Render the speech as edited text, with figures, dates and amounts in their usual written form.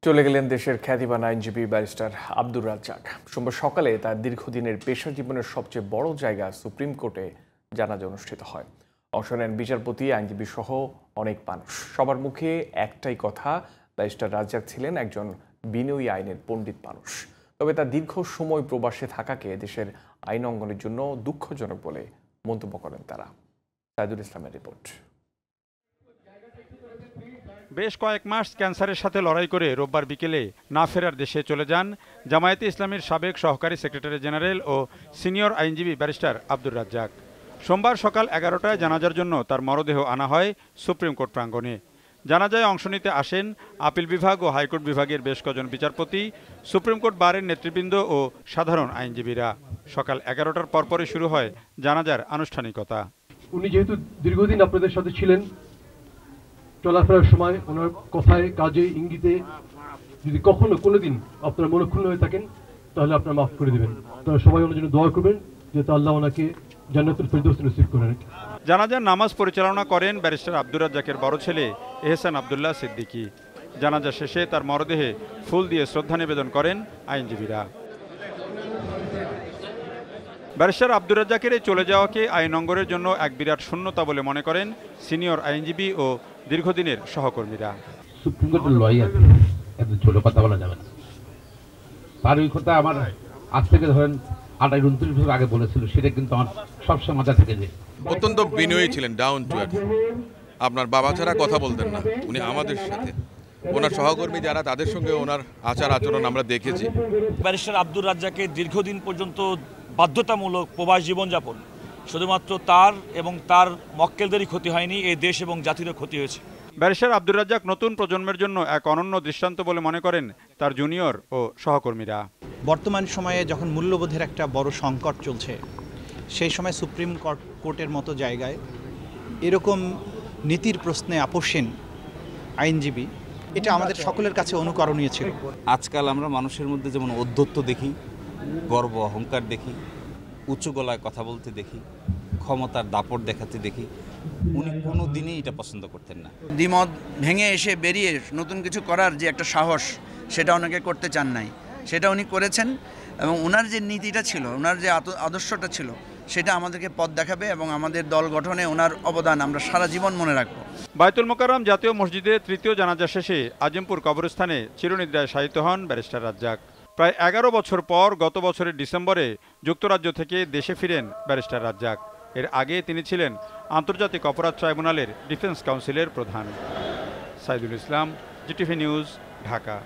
চলে গেলেন দেশের খ্যাতিমান আইনজীবী ব্যারিস্টার আব্দুর রাজ্জাক। সোমবার সকালে তার দীর্ঘদিনের পেশা জীবনের সবচেয়ে বড় জায়গা সুপ্রিম কোর্টে জানাজা অনুষ্ঠিত হয়। অংশ নেন বিচারপতি, আইনজীবী সহ অনেক মানুষ। সবার মুখে একটাই কথা, ব্যারিস্টার রাজ্জাক ছিলেন একজন বিনয়ী আইনের পণ্ডিত মানুষ। তবে তার দীর্ঘ সময় প্রবাসে থাকাকে দেশের আইন অঙ্গনের জন্য দুঃখজনক বলে মন্তব্য করেন তারা। সাইদুল ইসলামের রিপোর্ট। বেশ কয়েক মাস ক্যান্সারের সাথে লড়াই করে রোববার বিকেলে না ফেরার দেশে চলে যান জামায়াতে ইসলামীর সাবেক সহকারী সেক্রেটারি জেনারেল ও সিনিয়র আইনজীবী ব্যারিস্টার আব্দুর রাজ্জাক। সোমবার সকাল 11টায় জানাজার জন্য তার মরদেহ আনা হয় সুপ্রিম কোর্ট প্রাঙ্গণে। জানাজায় অংশ নিতে আসেন আপিল বিভাগ ও হাইকোর্ট বিভাগের বেশ কজন বিচারপতি, সুপ্রিম কোর্ট বারের নেতৃবৃন্দ ও সাধারণ আইনজীবীরা। সকাল 11টার পরপরই শুরু হয় জানাজার আনুষ্ঠানিকতা। উনি যেহেতু দীর্ঘদিন আপনাদের সাথে ছিলেন, চলাফেরার সময় ওনার কথায়, কাজে, ইঙ্গিতে যদি কখনো কোনোদিন আপনারা মনক্ষুণ্ণ হয়ে থাকেন, তাহলে আপনারা মাফ করে দেবেন। তারা সবাই ওনার জন্য দোয়া করবেন যাতে আল্লাহ ওনাকে জান্নাতুল ফেরদৌস নসিব করেন। জানাজার নামাজ পরিচালনা করেন ব্যারিস্টার আব্দুর রাজ্জাকের বড় ছেলে এহসান আব্দুল্লাহ সিদ্দিকী। জানাজা শেষে তার মরদেহে ফুল দিয়ে শ্রদ্ধা নিবেদন করেন আইনজীবীরা। ব্যারিস্টার আব্দুর রাজ্জাকের এই চলে যাওয়াকে আইন অঙ্গনের জন্য এক বিরাট শূন্যতা বলে মনে করেন সিনিয়র আইনজীবী ও দীর্ঘদিনের সহকর্মীরা। সুপ্রিম কোর্টের লয়ার এত ছোট কথা বলা যাবে না। তার ওই কথা আমার আজ থেকে ধরেন 28-29 বছর আগে বলেছিল, সেটা কিন্তু আমার সবসময় মাথা থেকে যায়। অত্যন্ত বিনয়ী ছিলেন, ডাউন টু আর্থ। আপনার বাবা ছাড়া কথা বলতেন না উনি আমাদের সাথে। ওনার সহকর্মী যারা, তাদের সঙ্গে ওনার আচার আচরণ আমরা দেখেছি। ব্যারিস্টার আব্দুর রাজ্জাকের দীর্ঘদিন পর্যন্ত বাধ্যতামূলক প্রবাস জীবনযাপন শুধুমাত্র তার এবং তার মক্কেলদেরই ক্ষতি হয়নি, এই দেশ এবং জাতিরও ক্ষতি হয়েছে। ব্যারিস্টার আব্দুর রাজ্জাক নতুন প্রজন্মের জন্য এক অনন্য দৃষ্টান্ত বলে মনে করেন তার জুনিয়র ও সহকর্মীরা। বর্তমান সময়ে যখন মূল্যবোধের একটা বড় সংকট চলছে, সেই সময় সুপ্রিম কোর্টের মতো জায়গায় এরকম নীতির প্রশ্নে আপোষহীন আইনজীবী, এটা আমাদের সকলের কাছে অনুকরণীয় ছিল। আজকাল আমরা মানুষের মধ্যে যেমন ঔদ্ধত্য দেখি, গর্ব অহংকার দেখি, উঁচু গলায় কথা বলতে দেখি, ক্ষমতার দাপট দেখাতে দেখি, উনি কোনো দিনই এটা পছন্দ করতেন না। দ্বিমত ভেঙে এসে বেরিয়ে নতুন কিছু করার যে একটা সাহস, সেটা অনেকে করতে চান নাই, সেটা উনি করেছেন। এবং ওনার যে নীতিটা ছিল, ওনার যে আদর্শটা ছিল, সেটা আমাদেরকে পথ দেখাবে এবং আমাদের দল গঠনে ওনার অবদান আমরা সারা জীবন মনে রাখবো। বায়তুল মোকাররম জাতীয় মসজিদে তৃতীয় জানাজা শেষে আজিমপুর কবরস্থানে চিরনিদ্রায় শায়িত হন ব্যারিস্টার রাজ্জাক। প্রায় 11 বছর পর গত বছরের ডিসেম্বরে যুক্তরাজ্য থেকে দেশে ফিরেন ব্যারিস্টার রাজ্জাক। এর আগে তিনি ছিলেন আন্তর্জাতিক অপরাধ ট্রাইব্যুনালের ডিফেন্স কাউন্সিলের প্রধান। Saidul Islam, GTV news, Dhaka.